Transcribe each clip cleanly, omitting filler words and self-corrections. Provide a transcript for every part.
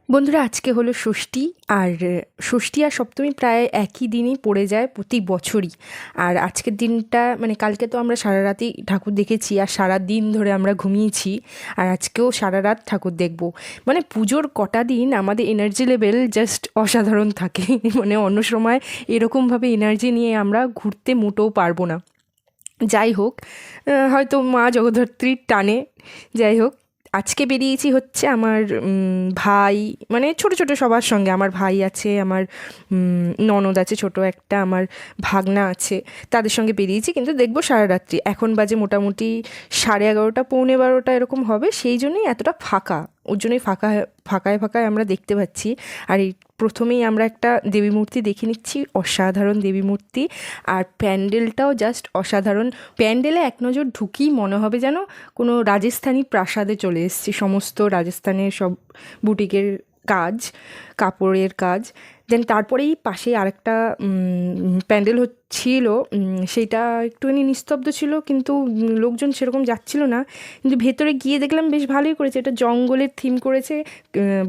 বন্ধুরা, আজকে হলো ষষ্ঠী। আর ষষ্ঠী আর সপ্তমী প্রায় একই দিনই পড়ে যায় প্রতি বছরই। আর আজকের দিনটা মানে কালকে তো আমরা সারা রাতই ঠাকুর দেখেছি আর সারা দিন ধরে আমরা ঘুমিয়েছি। আর আজকেও সারা রাত ঠাকুর দেখব। মানে পুজোর কটা দিন আমাদের এনার্জি লেভেল জাস্ট অসাধারণ থাকে। মানে অন্য সময় এরকমভাবে এনার্জি নিয়ে আমরা ঘুরতে মোটেও পারবো না। যাই হোক, হয়তো মা জগদ্ধাত্রীর টানে। যাই হোক, আজকে বেরিয়েছি হচ্ছে আমার ভাই, মানে ছোট ছোট সবার সঙ্গে। আমার ভাই আছে, আমার ননদ আছে ছোট একটা, আমার ভাগনা আছে, তাদের সঙ্গে বেরিয়েছি। কিন্তু দেখবো সারা রাত্রি। এখন বাজে মোটামুটি 11:30 11:45 এরকম হবে, সেই জন্যই এতটা ফাঁকা। ওর জন্যই ফাঁকায় ফাঁকায় আমরা দেখতে পাচ্ছি। আর এই প্রথমেই আমরা একটা দেবী মূর্তি দেখে নিচ্ছি, অসাধারণ দেবী মূর্তি। আর প্যান্ডেলটাও জাস্ট অসাধারণ। প্যান্ডেলে এক নজর ঢুকি মনে হবে যেন কোনো রাজস্থানী প্রাসাদে চলে এসেছি। সমস্ত রাজস্থানের সব বুটিকের কাজ, কাপড়ের কাজ। দেন তারপরেই পাশে আরেকটা প্যান্ডেল হচ্ছিল, সেইটা একটুখানি নিস্তব্ধ ছিল, কিন্তু লোকজন সেরকম যাচ্ছিল না। কিন্তু ভেতরে গিয়ে দেখলাম বেশ ভালোই করেছে, এটা জঙ্গলের থিম করেছে।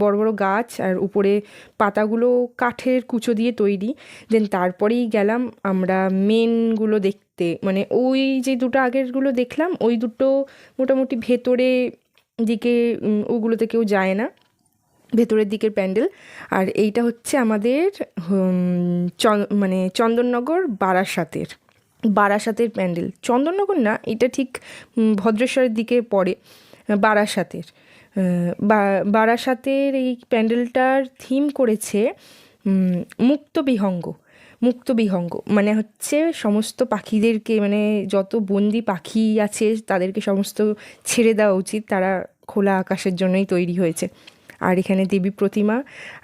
বড় বড় গাছ আর উপরে পাতাগুলো কাঠের কুচো দিয়ে তৈরি। দেন তারপরেই গেলাম আমরা মেনগুলো দেখতে। মানে ওই যে দুটো আগেরগুলো দেখলাম, ওই দুটো মোটামুটি ভেতরে দিকে, ওগুলোতে কেউ যায় না, ভেতরের দিকের প্যান্ডেল। আর এইটা হচ্ছে আমাদের মানে চন্দননগর বারাসাতের প্যান্ডেল। চন্দননগর না, এটা ঠিক ভদ্রেশ্বরের দিকে পড়ে, বারাসাতের। বারাসাতের এই প্যান্ডেলটার থিম করেছে মুক্তবিহঙ্গ। মুক্তবিহঙ্গ মানে হচ্ছে সমস্ত পাখিদেরকে, মানে যত বন্দি পাখি আছে তাদেরকে সমস্ত ছেড়ে দেওয়া উচিত, তারা খোলা আকাশের জন্যই তৈরি হয়েছে। আর এখানে দেবী প্রতিমা।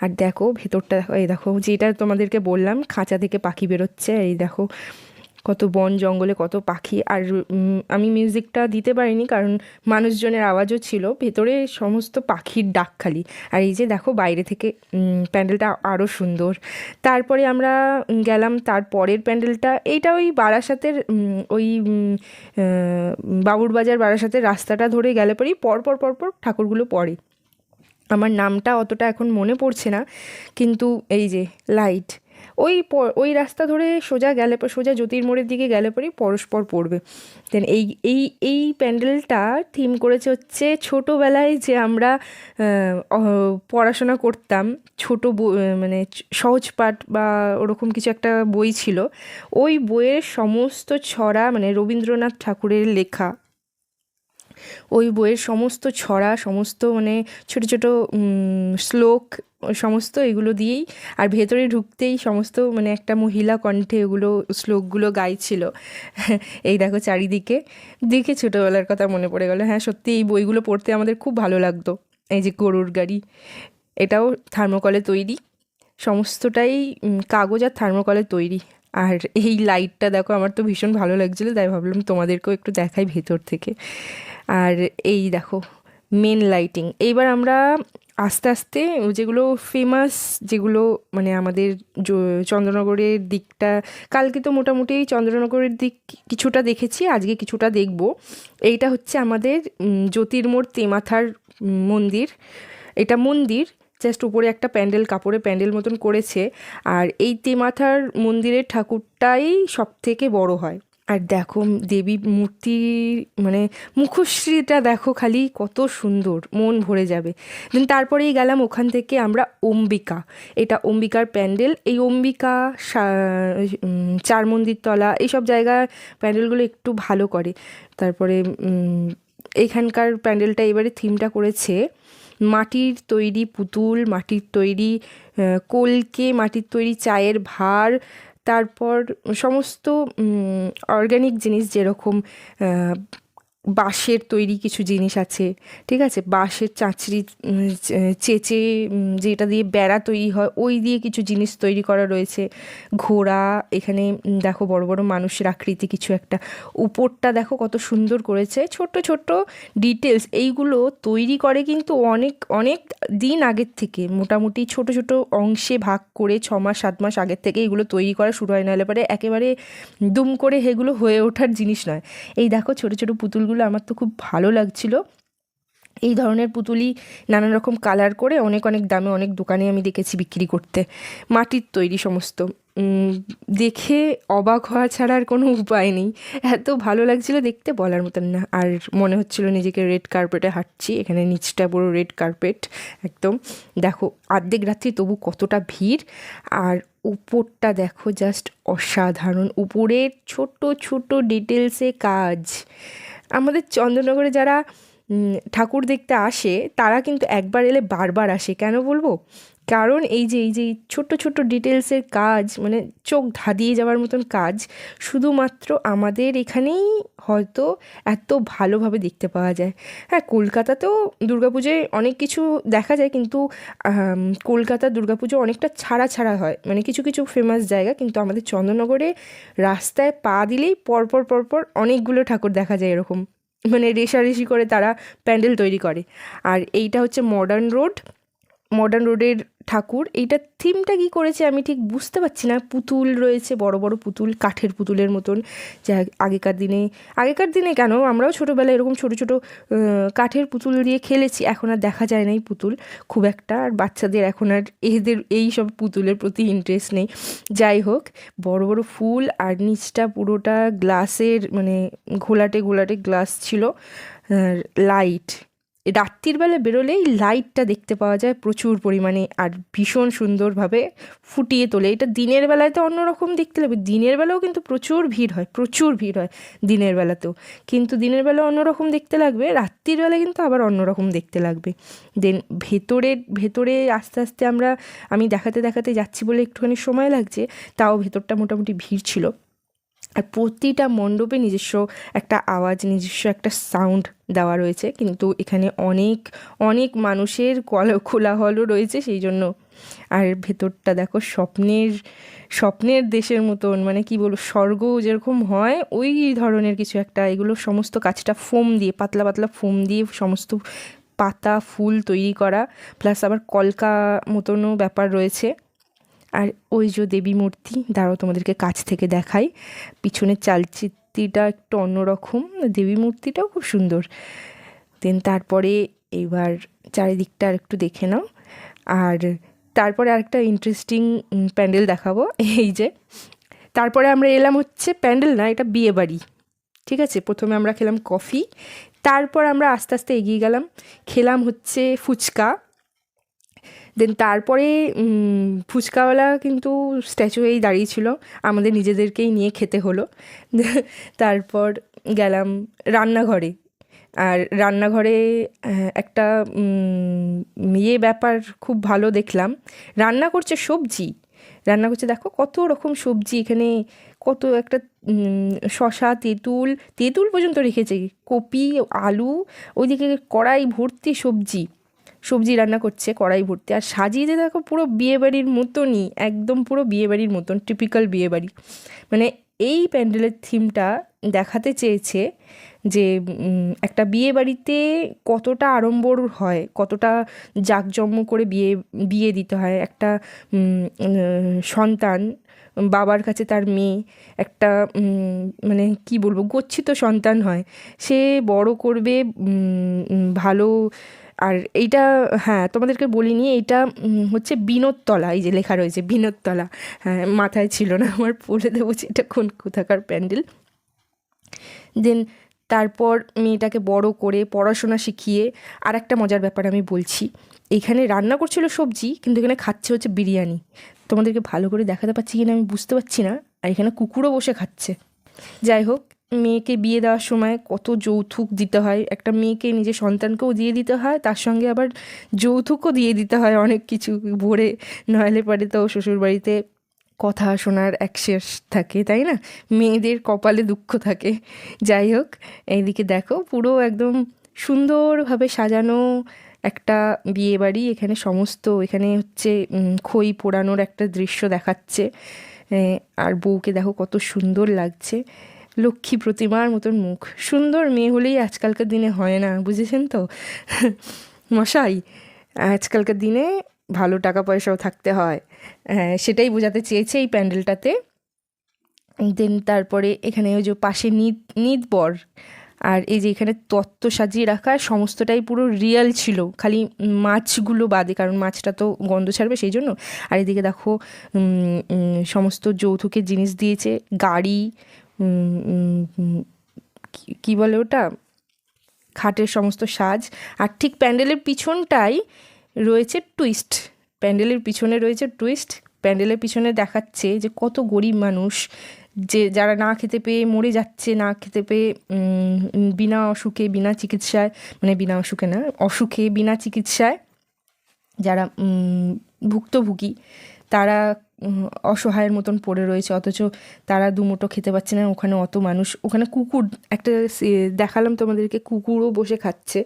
আর দেখো ভেতরটা, এই দেখো যেটা তোমাদেরকে বললাম, খাঁচা থেকে পাখি বেরোচ্ছে। এই দেখো কত বন জঙ্গলে কত পাখি। আর আমি মিউজিকটা দিতে পারিনি কারণ মানুষজনের আওয়াজও ছিল, ভেতরে সমস্ত পাখির ডাক খালি। আর এই যে দেখো বাইরে থেকে প্যান্ডেলটা আরও সুন্দর। তারপরে আমরা গেলাম তার পরের প্যান্ডেলটা। এইটা ওই বারাসাতের ওই বাবুরবাজার বারাসাতের রাস্তাটা ধরে গেলে পরেই পরপর পরপর ঠাকুরগুলো পড়ে। আমার নামটা অতটা এখন মনে পড়ছে না, কিন্তু এই যে লাইট, ওই রাস্তা ধরে সোজা গেলে, সোজা জ্যোতির্মোড়ের দিকে গেলে পরেই পরস্পর পড়বে। দেন এই এই এই প্যান্ডেলটা থিম করেছে হচ্ছে ছোটোবেলায় যে আমরা পড়াশোনা করতাম, মানে সহজ পাঠ বা ওরকম কিছু একটা বই ছিল। ওই বইয়ের সমস্ত ছড়া, মানে রবীন্দ্রনাথ ঠাকুরের লেখা, ওই বইয়ের সমস্ত ছড়া, সমস্ত মানে ছোট ছোট শ্লোক, সমস্ত এগুলো দিয়েই। আর ভেতরে ঢুকতেই সমস্ত মানে একটা মহিলা কণ্ঠে ওগুলো শ্লোকগুলো গাইছিল। এই দেখো চারিদিকে, দেখে ছোটোবেলার কথা মনে পড়ে গেল। হ্যাঁ সত্যি এই বইগুলো পড়তে আমাদের খুব ভালো লাগতো। এই যে গরুর গাড়ি, এটাও থার্মোকলে তৈরি, সমস্তটাই কাগজ আর থার্মোকলে তৈরি। আর এই লাইটটা দেখো, আমার তো ভীষণ ভালো লাগছিলো, তাই ভাবলাম তোমাদেরকেও একটু দেখাই ভেতর থেকে। আর এই দেখো মেন লাইটিং। এইবার আমরা আস্তে আস্তে যেগুলো ফেমাস, যেগুলো মানে আমাদের চন্দ্রনগরের দিকটা, কালকে তো মোটামুটি চন্দ্রনগরের দিক কিছুটা দেখেছি, আজকে কিছুটা দেখব। এইটা হচ্ছে আমাদের জ্যোতির্মোড় তেমাথার মন্দির। এটা মন্দির, জাস্ট উপরে একটা প্যান্ডেল, কাপড়ে প্যান্ডেল মতন করেছে। আর এই তেমাথার মন্দিরের ঠাকুরটাই সব থেকে বড় হয়। আর দেখো দেবী মূর্তি, মানে মুখশ্রীটা দেখো খালি কত সুন্দর, মন ভরে যাবে। দেন তারপরেই গেলাম ওখান থেকে আমরা অম্বিকা। এটা অম্বিকার প্যান্ডেল। এই অম্বিকা, চার মন্দিরতলা, এইসব জায়গায় প্যান্ডেলগুলো একটু ভালো করে। তারপরে এইখানকার প্যান্ডেলটা এবারে থিমটা করেছে মাটির তৈরি পুতুল, মাটির তৈরি কলকে, মাটির তৈরি চায়ের ভাঁড়, তারপর সমস্ত অর্গ্যানিক জিনিস, যেরকম বাঁশের তৈরি কিছু জিনিস আছে, ঠিক আছে, বাঁশের চাঁচড়ি, চেঁচে যেটা দিয়ে বেড়া তৈরি হয়, ওই দিয়ে কিছু জিনিস তৈরি করা রয়েছে। ঘোড়া, এখানে দেখো বড় বড় মানুষের আকৃতি কিছু একটা। উপরটা দেখো কত সুন্দর করেছে, ছোট্ট ছোট্ট ডিটেলস। এইগুলো তৈরি করে কিন্তু অনেক অনেক দিন আগের থেকে, মোটামুটি ছোট ছোট অংশে ভাগ করে 6 মাস 7 মাস আগের থেকে এগুলো তৈরি করা শুরু হয়, নাহলে পরে একেবারে দুম করে এগুলো হয়ে ওঠার জিনিস নয়। এই দেখো ছোট ছোট পুতুলগুলো, আমার তো খুব ভালো লাগছিল। এই ধরনের পুতুলই নানান রকম কালার করে অনেক অনেক দামে অনেক দোকানে আমি দেখেছি বিক্রি করতে, মাটির তৈরি সমস্ত। দেখে অবাক হওয়া ছাড়া আর কোনো উপায় নেই, এত ভালো লাগছিল দেখতে বলার মতন না। আর মনে হচ্ছিল নিজেকে রেড কার্পেটে হাঁটছি, এখানে নিচটা পুরো রেড কার্পেট একদম। দেখো অর্ধেক রাত্রি তবু কতটা ভিড়, আর উপরটা দেখো জাস্ট অসাধারণ, উপরের ছোট ছোট ডিটেলসে কাজ। আমাদের চন্দননগরে যারা ঠাকুর দেখতে আসে তারা কিন্তু একবার এলে বারবার আসে, কেন বলবো? কারণ এই যে ছোট্ট ছোট্ট ডিটেলসের কাজ, মানে চোখ ধাঁধিয়ে যাওয়ার মতন কাজ শুধুমাত্র আমাদের এখানেই হয়তো এত ভালোভাবে দেখতে পাওয়া যায়। হ্যাঁ, কলকাতাতেও দুর্গাপুজোয় অনেক কিছু দেখা যায়, কিন্তু কলকাতার দুর্গাপুজো অনেকটা ছাড়া ছাড়া হয়, মানে কিছু কিছু ফেমাস জায়গা, কিন্তু আমাদের চন্দননগরে রাস্তায় পা দিলেই পরপর পরপর অনেকগুলো ঠাকুর দেখা যায় এরকম, মানে রেষারেষি করে তারা প্যান্ডেল তৈরি করে। আর এইটা হচ্ছে মডার্ন রোডের ঠাকুর। এইটার থিমটা কী করেছে আমি ঠিক বুঝতে পারছি না। পুতুল রয়েছে, বড় বড় পুতুল, কাঠের পুতুলের মতন, যা আগেকার দিনে কেন, আমরাও ছোটোবেলায় এরকম ছোটো ছোটো কাঠের পুতুল দিয়ে খেলেছি, এখন আর দেখা যায় না এই পুতুল খুব একটা, আর বাচ্চাদের এখন আর এদের এই সব পুতুলের প্রতি ইন্টারেস্ট নেই। যাই হোক, বড় বড় ফুল, আর নিচটা পুরোটা গ্লাসের, মানে ঘোলাটে ঘোলাটে গ্লাস ছিল। লাইট, রাত্রির বেলা বেরোলেই লাইটটা দেখতে পাওয়া যায় প্রচুর পরিমাণে, আর ভীষণ সুন্দরভাবে ফুটিয়ে তোলে। এটা দিনের বেলায় তো অন্যরকম দেখতে লাগবে, দিনের বেলাও কিন্তু প্রচুর ভিড় হয় দিনের বেলাতেও, কিন্তু দিনের বেলা অন্যরকম দেখতে লাগবে, রাত্রির বেলা কিন্তু আবার অন্যরকম দেখতে লাগবে। দেন ভেতরে আস্তে আস্তে আমি দেখাতে দেখাতে যাচ্ছি বলে একটুখানি সময় লাগছে, তাও ভেতরটা মোটামুটি ভিড় ছিল। আর প্রতিটা মণ্ডপে নিজস্ব একটা আওয়াজ, নিজস্ব একটা সাউন্ড দেওয়া রয়েছে, কিন্তু এখানে অনেক অনেক মানুষের কোলাহলও রয়েছে সেই জন্য। আর ভেতরটা দেখো স্বপ্নের দেশের মতন, মানে কি বলবো, স্বর্গ যেরকম হয় ওই ধরনের কিছু একটা। এগুলো সমস্ত কাজটা ফোম দিয়ে, পাতলা পাতলা ফোম দিয়ে সমস্ত পাতা ফুল তৈরি করা, প্লাস আবার কলকা মতনও ব্যাপার রয়েছে। আর ওই যে দেবী মূর্তি, দাঁড়াও তোমাদেরকে কাছ থেকে দেখাই, পিছনের চালচিত্রটা একটু অন্যরকম, দেবী মূর্তিটাও খুব সুন্দর। দেন তারপরে এবার চারিদিকটা আর একটু দেখে নাও। আর তারপরে আরেকটা ইন্টারেস্টিং প্যান্ডেল দেখাবো। এই যে তারপরে আমরা এলাম হচ্ছে, প্যান্ডেল না, এটা বিয়ে বাড়ি, ঠিক আছে। প্রথমে আমরা খেলাম কফি, তারপর আমরা আস্তে আস্তে এগিয়ে গেলাম, খেলাম হচ্ছে ফুচকা। দেন তারপরে ফুচকাওয়ালা কিন্তু স্ট্যাচু হয়েই দাঁড়িয়েছিল, আমাদের নিজেদেরকেই নিয়ে খেতে হলো। তারপর গেলাম রান্নাঘরে, আর রান্নাঘরে একটা ব্যাপার খুব ভালো দেখলাম, রান্না করছে দেখো কত রকম সবজি এখানে, কত একটা শশা, তেঁতুল পর্যন্ত রেখেছে, কপি, আলু, ওইদিকে কড়াই ভর্তি সবজি রান্না করছে কড়াই ভর্তি, আর সাজিয়ে দেখো পুরো বিয়েবাড়ির মতনই, একদম পুরো বিয়েবাড়ির মতন, টিপিক্যাল বিয়েবাড়ি। মানে এই প্যান্ডেলের থিমটা দেখাতে চেয়েছে যে একটা বিয়েবাড়িতে কতটা আড়ম্বর হয়, কতটা জাঁকজমক করে বিয়ে দিতে হয়। একটা সন্তান, বাবার কাছে তার মেয়ে একটা মানে কি বলবো, গচ্ছিত সন্তান হয়, সে বড় করবে ভালো। আর এইটা, হ্যাঁ তোমাদেরকে বলিনি, এইটা হচ্ছে বিনোদতলা, এই যে লেখা রয়েছে বিনোদতলা, হ্যাঁ মাথায় ছিল না আমার, বলে দেবো যে এটা কোথাকার প্যান্ডেল। দেন তারপর মেয়েটাকে বড় করে পড়াশোনা শিখিয়ে, আর একটা মজার ব্যাপার আমি বলছি, এখানে রান্না করছিল সবজি, কিন্তু এখানে খাচ্ছে হচ্ছে বিরিয়ানি। তোমাদেরকে ভালো করে দেখাতে পারছি কিনা আমি বুঝতে পারছি না, আর এখানে কুকুরও বসে খাচ্ছে। যাই হোক, মেয়েকে বিয়ে দেওয়ার সময় কত যৌতুক দিতে হয়, একটা মেয়েকে নিজের সন্তানকেও দিয়ে দিতে হয়, তার সঙ্গে আবার যৌতুকও দিয়ে দিতে হয় অনেক কিছু ভরে, নইলে পরে তো শ্বশুরবাড়িতে কথা শোনার এক শেষ থাকে, তাই না, মেয়েদের কপালে দুঃখ থাকে। যাই হোক, এইদিকে দেখো পুরো একদম সুন্দরভাবে সাজানো একটা বিয়ে বাড়ি, এখানে এখানে হচ্ছে খই পোড়ানোর একটা দৃশ্য দেখাচ্ছে। আর বউকে দেখো কত সুন্দর লাগছে, লক্ষ্মী প্রতিমার মতন মুখ, সুন্দর মেয়ে হলেই আজকালকার দিনে হয় না, বুঝেছেন তো মশাই, আজকালকার দিনে ভালো টাকা পয়সাও থাকতে হয়, সেটাই বোঝাতে চেয়েছে এই প্যান্ডেলটাতে। দেন তারপরে এখানে ওই যে পাশে নিত বর, আর এই যে এখানে তত্ত্ব সাজিয়ে রাখা সমস্তটাই পুরো রিয়েল ছিল, খালি মাছগুলো বাদে, কারণ মাছটা তো গন্ধ ছাড়বে সেই জন্য। আর এদিকে দেখো সমস্ত যৌতুকের জিনিস দিয়েছে, গাড়ি, কি বলে ওটা, খাটের সমস্ত সাজ। আর ঠিক প্যান্ডেলের পিছনটাই রয়েছে টুইস্ট, প্যান্ডেলের পিছনে রয়েছে টুইস্ট। প্যান্ডেলের পিছনে দেখাচ্ছে যে কত গরিব মানুষ, যে যারা না খেতে পেয়ে মরে যাচ্ছে, না খেতে পেয়ে বিনা অসুখে বিনা চিকিৎসায়, মানে বিনা অসুখে না, অসুখে বিনা চিকিৎসায় যারা ভুক্তভোগী, তারা অসহায়ের মতন পড়ে রয়েছে, অথচ তারা দুমুঠো খেতে পাচ্ছে না। ওখানে অত মানুষ, ওখানে কুকুর একটা দেখালাম তোমাদেরকে, কুকুরও বসে খাচ্ছে,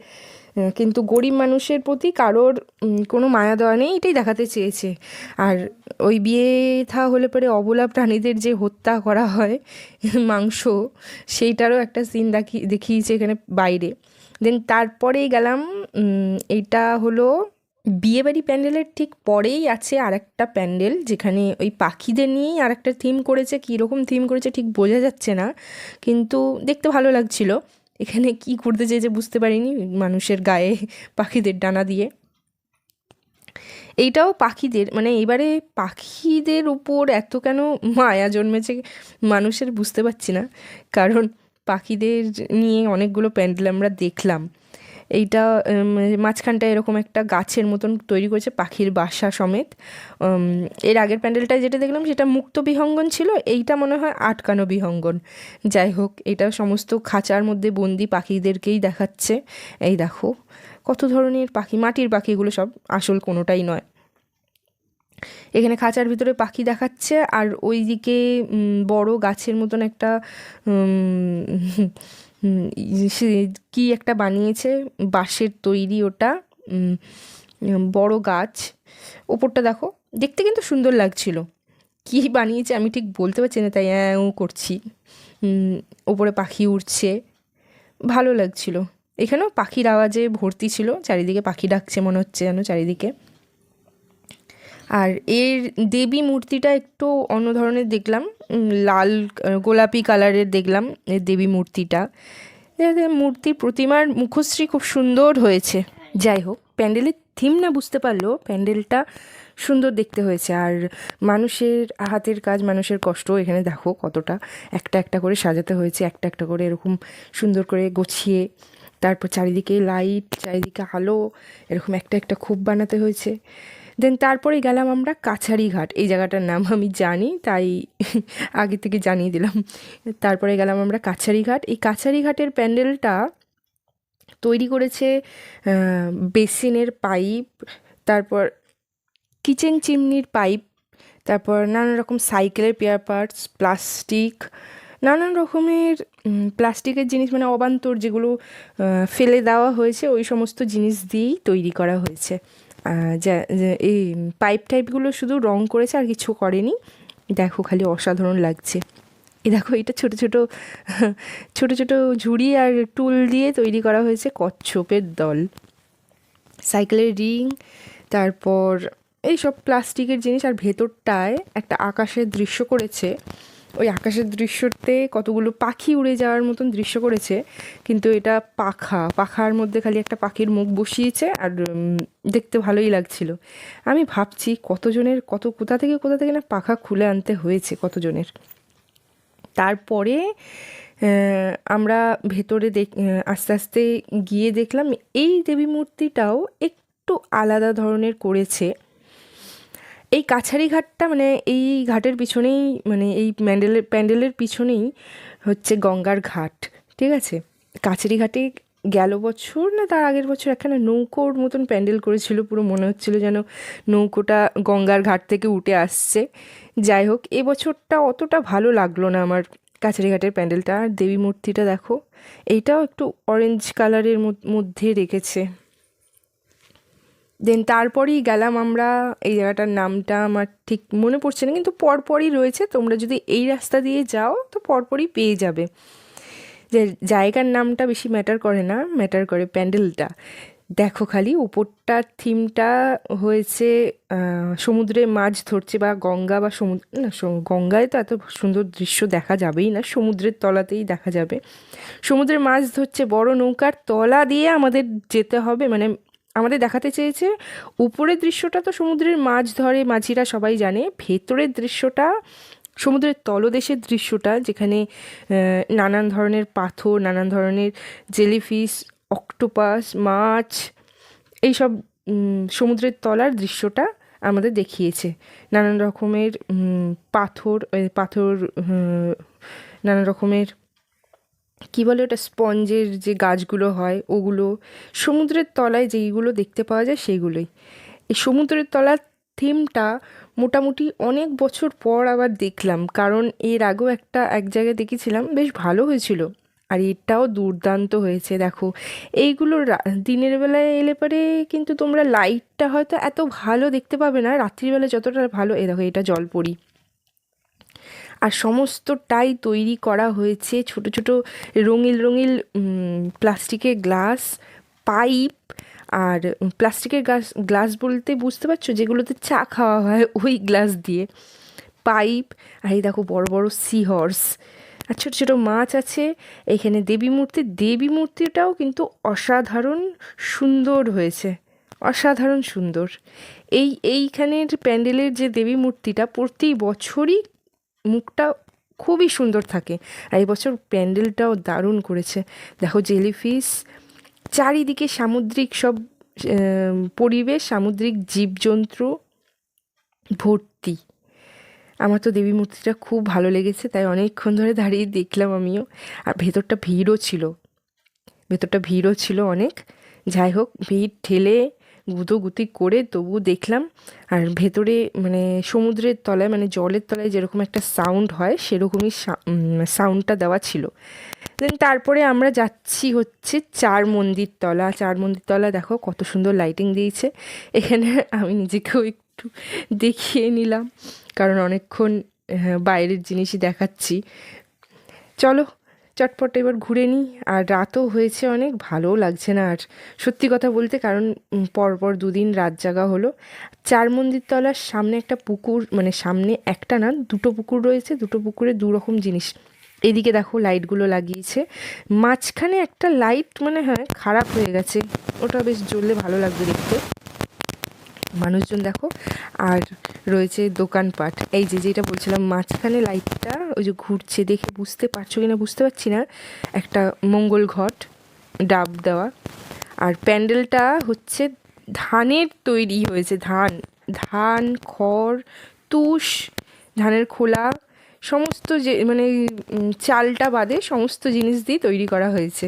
কিন্তু গরিব মানুষের প্রতি কারোর কোনো মায়া দেওয়া নেই, এটাই দেখাতে চেয়েছে। আর ওই বিয়ে থা হলে পরে অবলা প্রাণীদের যে হত্যা করা হয় মাংস, সেইটারও একটা সিন দেখিয়েছে এখানে বাইরে। দেন তারপরেই গেলাম, এইটা হলো বিয়েবাড়ি প্যান্ডেলের ঠিক পরেই আছে আর একটা প্যান্ডেল, যেখানে ওই পাখিদের নিয়েই আর একটা থিম করেছে। কীরকম থিম করেছে ঠিক বোঝা যাচ্ছে না, কিন্তু দেখতে ভালো লাগছিল। এখানে কি করতে চেয়েছে বুঝতে পারিনি, মানুষের গায়ে পাখিদের ডানা দিয়ে। এইটাও পাখিদের, মানে এবারে পাখিদের উপর এত কেন মায়া জন্মেছে মানুষের বুঝতে পারছি না, কারণ পাখিদের নিয়ে অনেকগুলো প্যান্ডেল আমরা দেখলাম। এইটা মাঝখানটা এরকম একটা গাছের মতন তৈরি করেছে পাখির বাসা সমেত। এর আগের প্যান্ডেলটায় যেটা দেখলাম সেটা মুক্ত বিহঙ্গন ছিল, এইটা মনে হয় আটকানো বিহঙ্গন। যাই হোক, এটা সমস্ত খাঁচার মধ্যে বন্দি পাখিদেরকেই দেখাচ্ছে। এই দেখো কত ধরনের পাখি, মাটির পাখিগুলো সব, আসল কোনোটাই নয়। এখানে খাঁচার ভিতরে পাখি দেখাচ্ছে, আর ওই দিকে বড় গাছের মতন একটা কি একটা বানিয়েছে, বাঁশের তৈরি ওটা, বড় গাছ। ওপরটা দেখো, দেখতে কিন্তু সুন্দর লাগছিল। কি বানিয়েছে আমি ঠিক বলতে পারছি না, তাই ও করছি। ওপরে পাখি উড়ছে, ভালো লাগছিল। এখানেও পাখির আওয়াজে ভর্তি ছিল, চারিদিকে পাখি ডাকছে মনে হচ্ছে যেন চারিদিকে। আর এর দেবী মূর্তিটা একটু অন্য ধরনের দেখলাম, লাল গোলাপি কালারের দেখলাম এর দেবী মূর্তিটা। মূর্তির প্রতিমার মুখশ্রী খুব সুন্দর হয়েছে। যাই হোক, প্যান্ডেলের থিম না বুঝতে পারলেও প্যান্ডেলটা সুন্দর দেখতে হয়েছে। আর মানুষের হাতের কাজ, মানুষের কষ্ট, এখানে দেখো কতটা একটা একটা করে সাজাতে হয়েছে, একটা একটা করে এরকম সুন্দর করে গুছিয়ে, তারপর চারিদিকে লাইট, চারিদিকে আলো, এরকম একটা একটা খোপ বানাতে হয়েছে। দেন তারপরে গেলাম আমরা কাছারি ঘাট, এই জায়গাটার নাম আমি জানি তাই আগে থেকে জানিয়ে দিলাম। তারপরে গেলাম আমরা কাছারি ঘাট। এই কাছারি ঘাটের প্যান্ডেলটা তৈরি করেছে বেসিনের পাইপ, তারপর কিচেন চিমনির পাইপ, তারপর নানা রকম সাইকেলের পেয়ার পার্টস, প্লাস্টিক, নানান রকমের প্লাস্টিকের জিনিস, মানে অবান্তর যেগুলো ফেলে দেওয়া হয়েছে, ওই সমস্ত জিনিস দিয়েই তৈরি করা হয়েছে। এই পাইপ টাইপগুলো শুধু রং করেছে আর কিছু করেনি। দেখো খালি অসাধারণ লাগছে। এই দেখো, এটা ছোটো ছোটো ছোটো ছোটো ঝুড়ি আর টুল দিয়ে তৈরি করা হয়েছে কচ্ছপের দল, সাইকেলের রিং, তারপর এই সব প্লাস্টিকের জিনিস। আর ভেতরটায় একটা আকাশের দৃশ্য করেছে, ওই আকাশের দৃশ্যতে কতগুলো পাখি উড়ে যাওয়ার মতন দৃশ্য করেছে, কিন্তু এটা পাখার মধ্যে খালি একটা পাখির মুখ বসিয়েছে, আর দেখতে ভালোই লাগছিল। আমি ভাবছি কতজনের কোথা থেকে না পাখা খুলে আনতে হয়েছে কতজনের। তারপরে আমরা ভেতরে আস্তে আস্তে গিয়ে দেখলাম এই দেবী মূর্তিটাও একটু আলাদা ধরনের করেছে। এই কাছারি ঘাটটা, মানে এই ঘাটের পিছনেই, মানে এই প্যান্ডেলের পিছনেই হচ্ছে গঙ্গার ঘাট, ঠিক আছে। কাছারি ঘাটে গেল বছর না তার আগের বছর একখানা নৌকোর মতন প্যান্ডেল করেছিল, পুরো মনে হচ্ছিল যেন নৌকোটা গঙ্গার ঘাট থেকে উঠে আসছে। যাই হোক, এবছরটা অতটা ভালো লাগলো না আমার কাছারি ঘাটের প্যান্ডেলটা। আর দেবী মূর্তিটা দেখো, এইটাও একটু অরেঞ্জ কালারের মধ্যে রেখেছে। দেন তারপরেই গেলাম আমরা, এই জায়গাটার নামটা আমার ঠিক মনে পড়ছে না, কিন্তু পরপরই রয়েছে, তোমরা যদি এই রাস্তা দিয়ে যাও তো পরপরই পেয়ে যাবে। যে জায়গার নামটা বেশি ম্যাটার করে না, ম্যাটার করে প্যান্ডেলটা। দেখো খালি উপরটার থিমটা হয়েছে সমুদ্রে মাছ ধরছে বা গঙ্গা বা সমুদ্র না, গঙ্গায় তো এত সুন্দর দৃশ্য দেখা যাবেই না, সমুদ্রের তলাতেই দেখা যাবে। সমুদ্রে মাছ ধরছে, বড় নৌকার তলা দিয়ে আমাদের যেতে হবে, মানে আমাদের দেখাতে চেয়েছে উপরের দৃশ্যটা তো সমুদ্রের মাছ ধরে মাঝিরা সবাই জানে, ভেতরের দৃশ্যটা সমুদ্রের তলদেশের দৃশ্যটা যেখানে নানান ধরনের পাথর, নানান ধরনের জেলিফিশ, অক্টোপাস, মাছ, এইসব সমুদ্রের তলার দৃশ্যটা আমাদের দেখিয়েছে। নানান রকমের পাথর, পাথর, নানা রকমের কী বলে ওটা, স্পঞ্জের যে গাছগুলো হয় ওগুলো, সমুদ্রের তলায় যেইগুলো দেখতে পাওয়া যায় সেইগুলোই। এই সমুদ্রের তলার থিমটা মোটামুটি অনেক বছর পর আবার দেখলাম, কারণ এর আগেও এক জায়গায় দেখেছিলাম, বেশ ভালো হয়েছিল। আর এটাও দুর্দান্ত হয়েছে দেখো। এইগুলো দিনের বেলায় এলে পরে কিন্তু তোমরা লাইটটা হয়তো এত ভালো দেখতে পাবে না, রাত্রিবেলা যতটা ভালো। এ দেখো, এটা জলপরি। আর সমস্তটাই তৈরি করা হয়েছে ছোট ছোট রঙিন রঙিন প্লাস্টিকের গ্লাস, পাইপ। আর প্লাস্টিকের গ্লাস বলতে বুঝতে পারছো, যেগুলোতে চা খাওয়া হয় ওই গ্লাস দিয়ে পাইপ। আর এই দেখো বড় বড় সি হর্স, আর ছোটো ছোটো মাছ আছে। এখানে দেবী মূর্তিটাও কিন্তু অসাধারণ সুন্দর হয়েছে, অসাধারণ সুন্দর। এইখানের প্যান্ডেলের যে দেবী মূর্তিটা প্রতি বছরই মুখটা খুবই সুন্দর থাকে, আর এই বছর প্যান্ডেলটাও দারুণ করেছে। দেখো জেলিফিশ, চারিদিকে সামুদ্রিক সব পরিবেশ, সামুদ্রিক জীবজন্তু ভর্তি। আমার তো দেবী মূর্তিটা খুব ভালো লেগেছে, তাই অনেকক্ষণ ধরে দাঁড়িয়ে দেখলাম আমিও। আর ভেতরটা ভিড়ও ছিল অনেক। যাই হোক, ভিড় ঠেলে গুঁতোগুতি করে তবু দেখলাম। আর ভেতরে মানে সমুদ্রের তলায়, মানে জলের তলায় যেরকম একটা সাউন্ড হয় সেরকমই সাউন্ডটা দেওয়া ছিল। দেন তারপরে আমরা যাচ্ছি হচ্ছে চার মন্দির তলা। দেখো কত সুন্দর লাইটিং দিয়েছে এখানে। আমি নিজেকেও একটু দেখিয়ে নিলাম, কারণ অনেকক্ষণ বাইরের জিনিসই দেখাচ্ছি। চলো চটপট এবার ঘুরে নিই। আর রাতও হয়েছে অনেক, ভালোও লাগছে না আর, সত্যি কথা বলতে, কারণ পরপর দুদিন রাত জাগা হলো। চার মন্দির তলার সামনে একটা পুকুর, মানে সামনে একটা না, দুটো পুকুর রয়েছে, দুটো পুকুরে দু রকম জিনিস। এদিকে দেখো লাইটগুলো লাগিয়েছে, মাঝখানে একটা লাইট মানে হ্যাঁ খারাপ হয়ে গেছে, ওটা বেশ জ্বললে ভালো লাগবে দেখতে। মানুষজন দেখো, আর রয়েছে দোকানপাট। এই যে যেটা বলছিলাম, মাঝখানে লাইটটা ওই যে ঘুরছে, দেখে বুঝতে পারছো কিনা বুঝতে পারছি না, একটা মঙ্গল ঘট ডাব দেওয়া। আর প্যান্ডেলটা হচ্ছে ধানের তৈরি হয়েছে, ধান, খড়, তুষ, ধানের খোলা, সমস্ত যে মানে চালটা বাদে সমস্ত জিনিস দিয়ে তৈরি করা হয়েছে।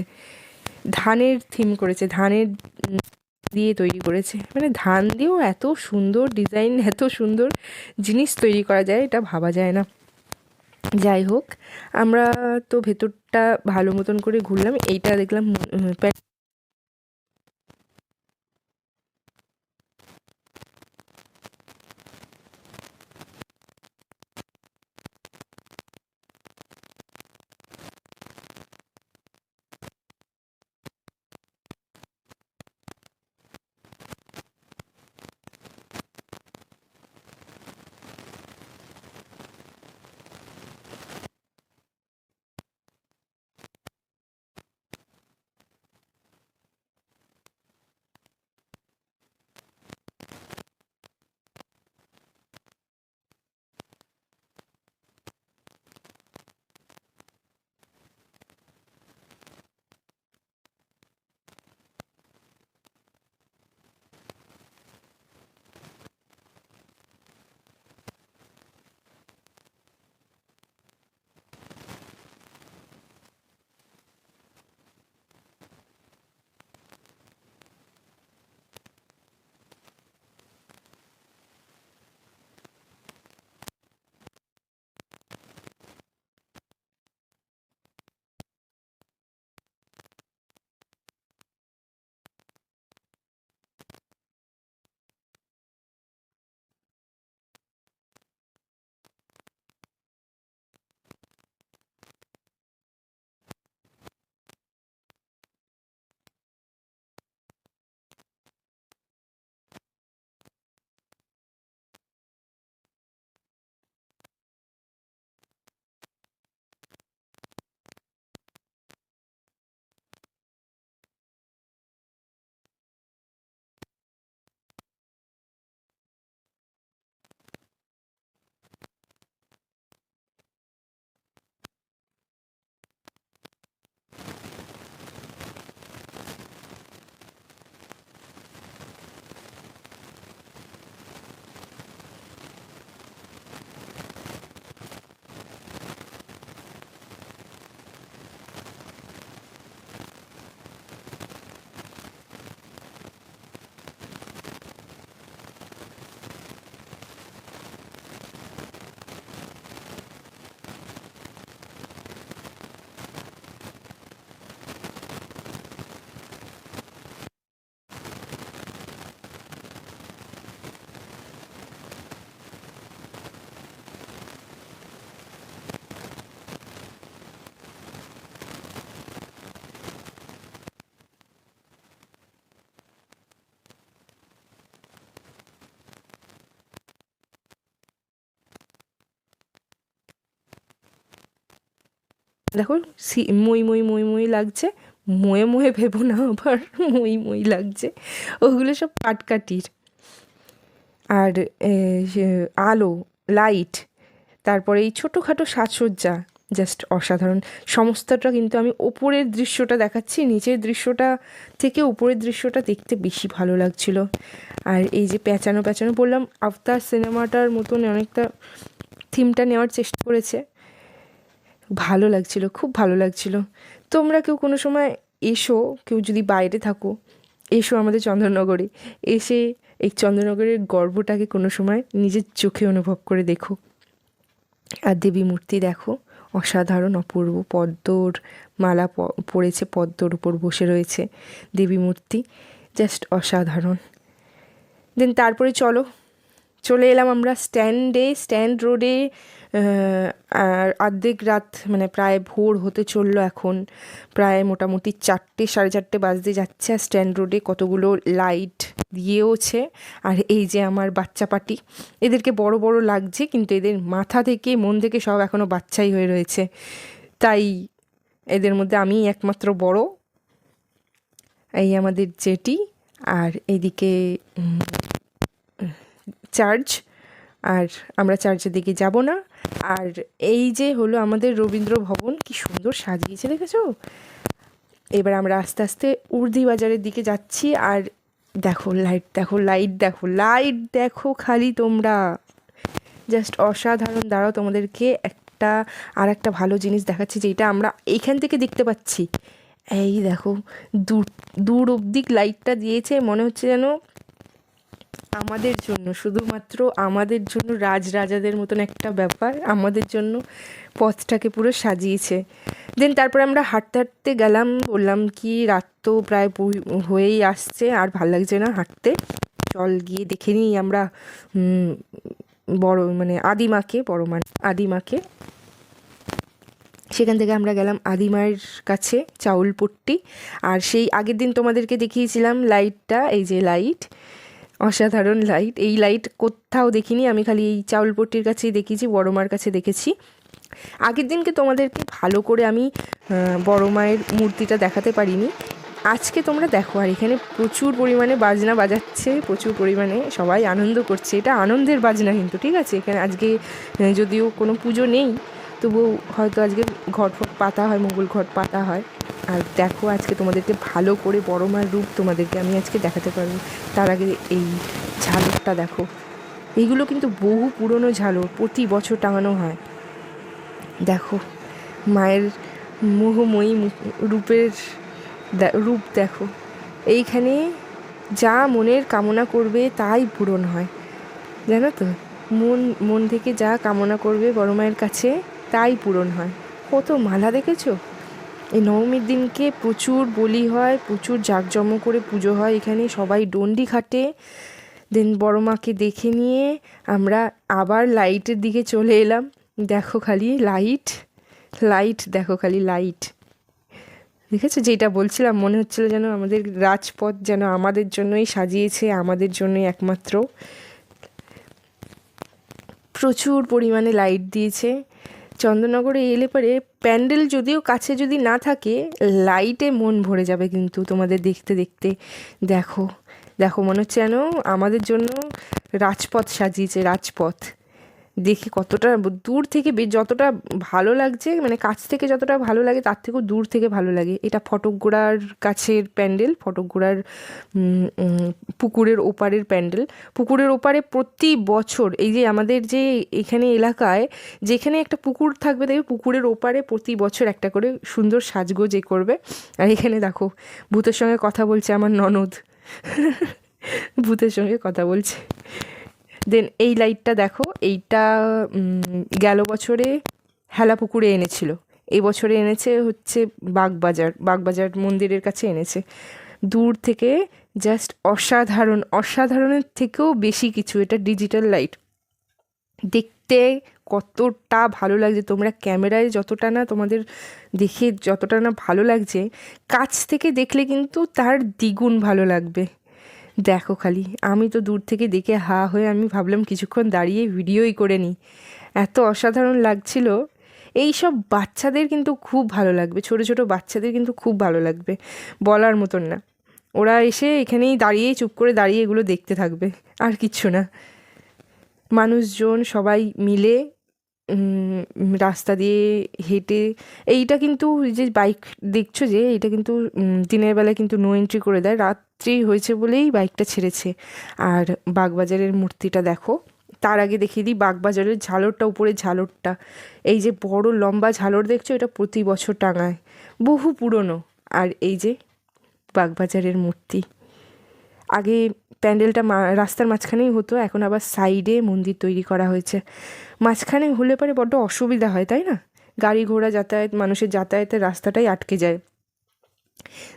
ধানের থিম করেছে, ধানের দিয়ে তৈরি করেছে, মানে ধান দিয়েও এত সুন্দর ডিজাইন, এত সুন্দর জিনিস তৈরি করা যায়, এটা ভাবা যায় না। যাই হোক, আমরা তো ভেতরটা ভালো মতন করে ঘুরলাম। এইটা দেখলাম দেখো মই মই মই মই লাগছে, ময়ে ময়ে ভেবো না আবার, মই মই লাগছে, ওগুলো সব পাটকাঠির। আর আলো, লাইট, তারপরে এই ছোটোখাটো সাজসজ্জা জাস্ট অসাধারণ। সমস্তটা কিন্তু আমি ওপরের দৃশ্যটা দেখাচ্ছি, নিচের দৃশ্যটা থেকে উপরের দৃশ্যটা দেখতে বেশি ভালো লাগছিল। আর এই যে প্যাঁচানো প্যাঁচানো বললাম, আফতার সিনেমাটার মতন অনেকটা থিমটা নেওয়ার চেষ্টা করেছে, ভালো লাগছিল, খুব ভালো লাগছিল। তোমরা কেউ কোনো সময় এসো, কেউ যদি বাইরে থাকো এসো আমাদের চন্দননগরে, এসে এই চন্দননগরের গর্বটাকে কোনো সময় নিজের চোখে অনুভব করে দেখো। আর দেবী মূর্তি দেখো, অসাধারণ অপূর্ব, পদ্মর মালা পড়েছে, পদ্মর উপর বসে রয়েছে দেবী মূর্তি, জাস্ট অসাধারণ। দেন তারপরে চলে এলাম আমরা স্ট্যান্ড রোডে। আর অর্ধেক রাত, মানে প্রায় ভোর হতে চললো, এখন প্রায় মোটামুটি 4টে 4:30 বাজতে যাচ্ছে। আর স্ট্যান্ড রোডে কতগুলো লাইট দিয়েওছে। আর এই যে আমার বাচ্চা পাটি, এদেরকে বড় বড় লাগছে কিন্তু এদের মাথা থেকে মন থেকে সব এখনও বাচ্চাই হয়ে রয়েছে, তাই এদের মধ্যে আমি একমাত্র বড়। এই আমাদের জেটি, আর এইদিকে চার্চ, আর আমরা চার্চের দিকে যাব না। আর এই যে হলো আমাদের রবীন্দ্র ভবন, কি সুন্দর সাজিয়েছে দেখেছো। এবার আমরা আস্তে আস্তে উর্দি বাজারের দিকে যাচ্ছি। আর দেখো লাইট, দেখো লাইট, দেখো লাইট, দেখো খালি তোমরা, জাস্ট অসাধারণ। দাঁড়াও তোমাদেরকে আর একটা ভালো জিনিস দেখাচ্ছি, যেটা আমরা এইখান থেকে দেখতে পাচ্ছি। এই দেখো দূর অবধি লাইটটা দিয়েছে, মনে হচ্ছে যেন আমাদের জন্য, শুধুমাত্র আমাদের জন্য, রাজাদের মতন একটা ব্যাপার, আমাদের জন্য পথটাকে পুরো সাজিয়েছে। দেন তারপরে আমরা হাঁটতে হাঁটতে গেলাম, বললাম কি রাত তো প্রায় হয়েই আসছে, আর ভাল লাগছে না হাঁটতে, চল গিয়ে দেখে নিই আমরা আদিমাকে। সেখান থেকে আমরা গেলাম আদিমায়ের কাছে, চাউলপট্টি। আর সেই আগের দিন তোমাদেরকে দেখিয়েছিলাম লাইটটা, এই যে লাইট, অসাধারণ লাইট। এই লাইট কোথাও দেখিনি আমি, খালি এই চাউলপট্টির কাছেই দেখেছি, বড় মার কাছে দেখেছি। আগের দিনকে তোমাদেরকে ভালো করে আমি বড় মায়ের মূর্তিটা দেখাতে পারিনি, আজকে তোমরা দেখো। আর এখানে প্রচুর পরিমাণে বাজনা বাজাচ্ছে, প্রচুর পরিমাণে সবাই আনন্দ করছে, এটা আনন্দের বাজনা কিন্তু, ঠিক আছে। এখানে আজকে যদিও কোনো পুজো নেই, তবুও হয়তো আজকে ঘট পাতা হয়, মঙ্গল ঘট পাতা হয়। আর দেখো আজকে তোমাদেরকে ভালো করে বড় মার রূপ তোমাদেরকে আমি আজকে দেখাতে পারবো। তার আগে এই ঝালরটা দেখো, এইগুলো কিন্তু বহু পুরনো ঝালর, প্রতি বছর টাঙানো হয়। দেখো মায়ের মোহময়ী রূপ দেখো, এইখানে যা মনের কামনা করবে তাই পূরণ হয়, জানো তো। মন থেকে যা কামনা করবে বড় মায়ের কাছে তাই পূরণ হয়। কত মালা দেখেছো। এই নবমীর দিনকে প্রচুর বলি হয়, প্রচুর জাঁকজমক করে পুজো হয় এখানে, সবাই ডন্ডি খাটে। দেন বড় মাকে দেখে নিয়ে আমরা আবার লাইটের দিকে চলে এলাম। দেখো খালি লাইট, দেখো খালি লাইট, দেখেছো। যেটা বলছিলাম, মনে হচ্ছিল যেন আমাদের রাজপথ যেন আমাদের জন্যই সাজিয়েছে, আমাদের জন্যই একমাত্র। প্রচুর পরিমাণে লাইট দিয়েছে। চন্দননগরে এলে পরে প্যান্ডেল যদিও কাছে যদি না থাকে, লাইটে মন ভরে যাবে কিন্তু তোমাদের দেখতে দেখতে। দেখো মনে হচ্ছে যেন আমাদের জন্য রাজপথ সাজিয়েছে, রাজপথ। দেখে কতটা দূর থেকে যতটা ভালো লাগছে, মানে কাছ থেকে যতটা ভালো লাগে তার থেকেও দূর থেকে ভালো লাগে। এটা ফটকগোড়ার কাছের প্যান্ডেল, ফটকগোড়ার পুকুরের ওপারের প্যান্ডেল। পুকুরের ওপারে প্রতি বছর, এই যে আমাদের যে এখানে এলাকায় যেখানে একটা পুকুর থাকবে, দেখবে পুকুরের ওপারে প্রতি বছর একটা করে সুন্দর সাজগোজ করবে। আর এখানে দেখো ভূতের সঙ্গে কথা বলছে আমার ননদ, ভূতের সঙ্গে কথা বলছে। দেন এই লাইটটা দেখো, এইটা গেল বছরে হেলাপুকুরে এনেছিল, এই বছরে এনেছে হচ্ছে বাগবাজার মন্দিরের কাছে এনেছে। দূর থেকে জাস্ট অসাধারণের থেকেও বেশি কিছু, এটা ডিজিটাল লাইট, দেখতে কতটা ভালো লাগছে। তোমরা ক্যামেরায় যতটা না তোমাদের দেখে যতটা না ভালো লাগছে, কাছ থেকে দেখলে কিন্তু তার দ্বিগুণ ভালো লাগবে। দেখো খালি, আমি তো দূর থেকে দেখে হয়ে আমি ভাবলাম কিছুক্ষণ দাঁড়িয়ে ভিডিওই করে নিই, এত অসাধারণ লাগছিল। এই সব বাচ্চাদের কিন্তু খুব ভালো লাগবে, ছোটো ছোটো বাচ্চাদের কিন্তু খুব ভালো লাগবে, বলার মতন না। ওরা এসে এখানেই দাঁড়িয়ে চুপ করে দাঁড়িয়ে এগুলো দেখতে থাকবে, আর কিচ্ছু না। মানুষজন সবাই মিলে রাস্তা দিয়ে হেঁটে, এইটা কিন্তু যে বাইক দেখছো যে এইটা কিন্তু দিনের বেলায় কিন্তু নো এন্ট্রি করে দেয়, রাত্রি হয়েছে বলেই বাইকটা ছেড়েছে। আর বাগবাজারের মূর্তিটা দেখো। তার আগে দেখিয়ে দিই বাগবাজারের ঝালরটা, উপরে ঝালরটা, এই যে বড় লম্বা ঝালর দেখছো, এটা প্রতি বছর টাঙায়, বহু পুরনো। আর এই যে বাগবাজারের মূর্তি, আগে প্যান্ডেলটা রাস্তার মাঝখানেই হতো, এখন আবার সাইডে মন্দির তৈরি করা হয়েছে। মাঝখানে হলে পরে বড্ড অসুবিধা হয়, তাই না? গাড়ি ঘোড়া যাতায়াত, মানুষের যাতায়াতের রাস্তাটাই আটকে যায়।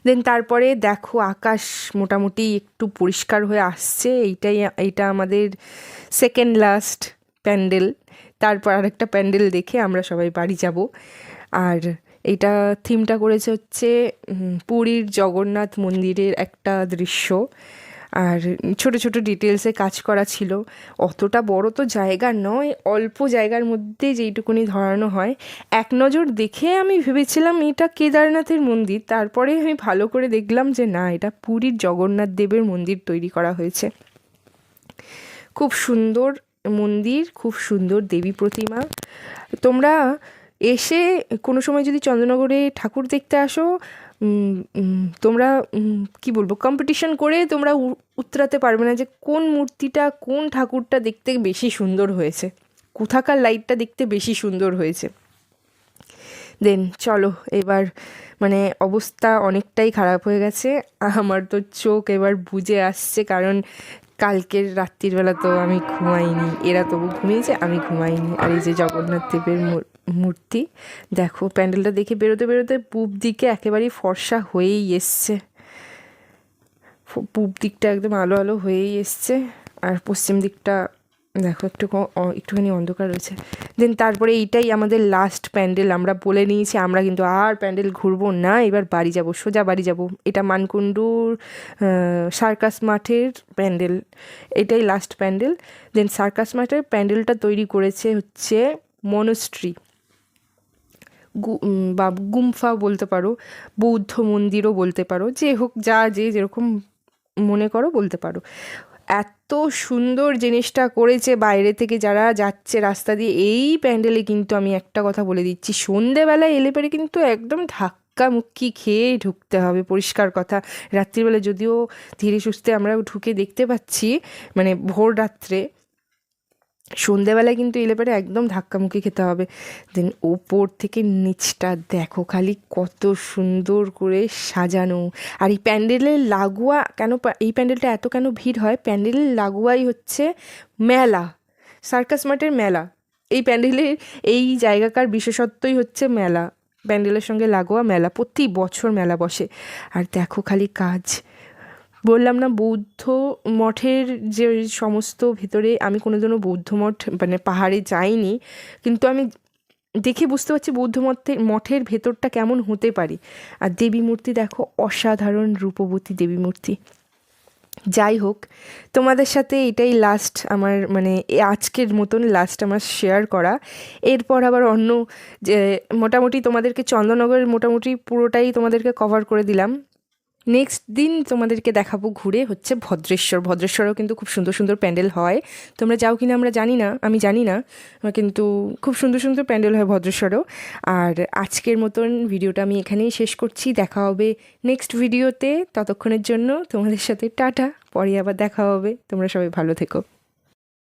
দেন তারপরে দেখো আকাশ মোটামুটি একটু পরিষ্কার হয়ে আসছে, এইটা আমাদের সেকেন্ড লাস্ট প্যান্ডেল। তারপর আরেকটা প্যান্ডেল দেখে আমরা সবাই বাড়ি যাব। আর এইটা থিমটা করেছে হচ্ছে পুরীর জগন্নাথ মন্দিরের একটা দৃশ্য, আর ছোট ছোট ডিটেলসে কাজ করা ছিল। অতটা বড় তো জায়গা নয়, অল্প জায়গার মধ্যে যেইটুকুনি ধরানো হয়। এক নজর দেখে আমি ভেবেছিলাম এটা কেদারনাথের মন্দির, তারপরে আমি ভালো করে দেখলাম যে না, এটা পুরীর জগন্নাথ দেবের মন্দির তৈরি করা হয়েছে। খুব সুন্দর মন্দির, খুব সুন্দর দেবী প্রতিমা। তোমরা এসে কোনো সময় যদি চন্দ্রনগরে ঠাকুর দেখতে আসো, তোমরা কি বলবো, কম্পিটিশন করে তোমরা উতরাতে পারবে না যে কোন মূর্তিটা, কোন ঠাকুরটা দেখতে বেশি সুন্দর হয়েছে, কোথাকার লাইটটা দেখতে বেশি সুন্দর হয়েছে। দেন চলো এবার, মানে অবস্থা অনেকটাই খারাপ হয়ে গেছে, আমার তো চোখ এবার বুজে আসছে, কারণ কালকের রাত্রিবেলা তো আমি ঘুমাইনি, এরা তবু ঘুমিয়েছে, আমি ঘুমাইনি। আর এই যে জগন্নাথ দেবের মূর্তি দেখো, প্যান্ডেলটা দেখে বেরোতে বেরোতে পূব দিকে একেবারেই ফর্সা হয়েই এসছে, পূব দিকটা একদম আলো আলো হয়েই এসছে, আর পশ্চিম দিকটা দেখো একটুখানি অন্ধকার রয়েছে। দেন তারপরে এইটাই আমাদের লাস্ট প্যান্ডেল, আমরা বলে নিয়েছি আমরা কিন্তু আর প্যান্ডেল ঘুরবো না, এবার বাড়ি যাব, সোজা বাড়ি যাব। এটা মানকুণ্ডুর সার্কাস মাঠের প্যান্ডেল, এটাই লাস্ট প্যান্ডেল। দেন সার্কাস মাঠের প্যান্ডেলটা তৈরি করেছে হচ্ছে মনস্ট্রি বা গুম্ফা বলতে পারো, বৌদ্ধ মন্দিরও বলতে পারো, যে হোক, যে যেরকম মনে করো বলতে পারো। এত সুন্দর জিনিসটা করেছে, বাইরে থেকে যারা যাচ্ছে রাস্তা দিয়ে এই প্যান্ডেলে, কিন্তু আমি একটা কথা বলে দিচ্ছি, সন্ধেবেলায় এলে পরে কিন্তু একদম ধাক্কা মুক্কি খেয়ে ঢুকতে হবে, পরিষ্কার কথা। রাত্রিবেলা যদিও ধীরে সুস্থে আমরা ঢুকে দেখতে পাচ্ছি, মানে ভোর রাত্রে, সন্ধেবেলায় কিন্তু এলে পরে একদম ধাক্কামুখি খেতে হবে। দেন ওপর থেকে নিচটা দেখো খালি কত সুন্দর করে সাজানো। আর এই প্যান্ডেলের লাগোয়া কেন, এই প্যান্ডেলটা এত কেন ভিড় হয়, প্যান্ডেলের লাগোয়াই হচ্ছে মেলা, সার্কাস মাঠের মেলা। এই প্যান্ডেলের এই জায়গাকার বিশেষত্বই হচ্ছে মেলা, প্যান্ডেলের সঙ্গে লাগোয়া মেলা, প্রতি বছর মেলা বসে। আর দেখো খালি কাজ, বললাম না বৌদ্ধ মঠের যে সমস্ত ভেতরে, আমি কোনোদিনও বৌদ্ধ মঠ মানে পাহাড়ে যাইনি, কিন্তু আমি দেখে বুঝতে পারছি বৌদ্ধ মঠের ভেতরটা কেমন হতে পারে। আর দেবী মূর্তি দেখো, অসাধারণ রূপবতী দেবী মূর্তি। যাই হোক, তোমাদের সাথে এটাই লাস্ট আমার, মানে আজকের মতন লাস্ট আমার শেয়ার করা। এরপর আবার অন্য যে মোটামুটি তোমাদেরকে চন্দননগরের মোটামুটি পুরোটাই তোমাদেরকে কভার করে দিলাম। নেক্সট দিন তোমাদেরকে দেখাবো ঘুরে হচ্ছে ভদ্রেশ্বরেও কিন্তু খুব সুন্দর সুন্দর প্যান্ডেল হয়। তোমরা যাও কিনা আমরা জানি না, আমি জানি না, কিন্তু খুব সুন্দর সুন্দর প্যান্ডেল হয় ভদ্রেশ্বরেও। আর আজকের মতন ভিডিওটা আমি এখানেই শেষ করছি, দেখা হবে নেক্সট ভিডিওতে। ততক্ষণের জন্য তোমাদের সাথে টাটা, পরে আবার দেখা হবে। তোমরা সবাই ভালো থেকো।